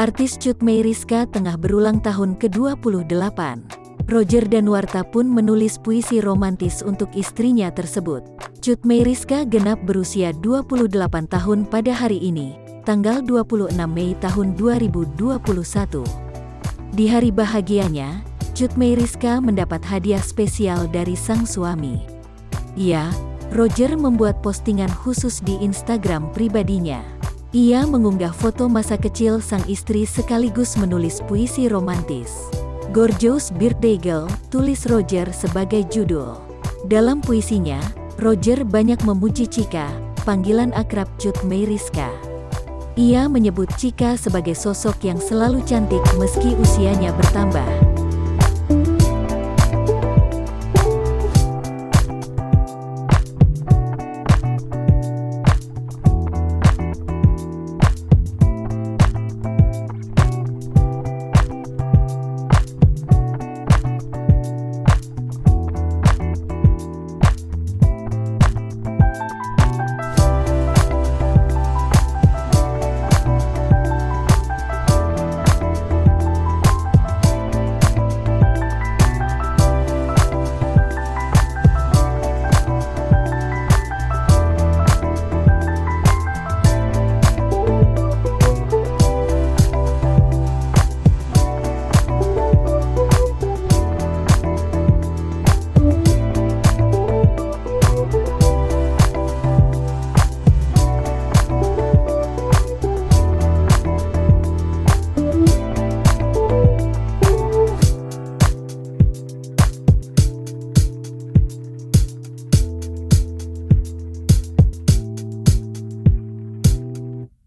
Artis Cut Meyriska tengah berulang tahun ke-28. Roger Danuarta pun menulis puisi romantis untuk istrinya tersebut. Cut Meyriska genap berusia 28 tahun pada hari ini, tanggal 26 Mei tahun 2021. Di hari bahagianya, Cut Meyriska mendapat hadiah spesial dari sang suami. Ia, Roger, membuat postingan khusus di Instagram pribadinya. Ia mengunggah foto masa kecil sang istri sekaligus menulis puisi romantis. Gorgeous Birthday Girl, tulis Roger sebagai judul. Dalam puisinya, Roger banyak memuji Chika, panggilan akrab Cut Meyriska. Ia menyebut Chika sebagai sosok yang selalu cantik meski usianya bertambah.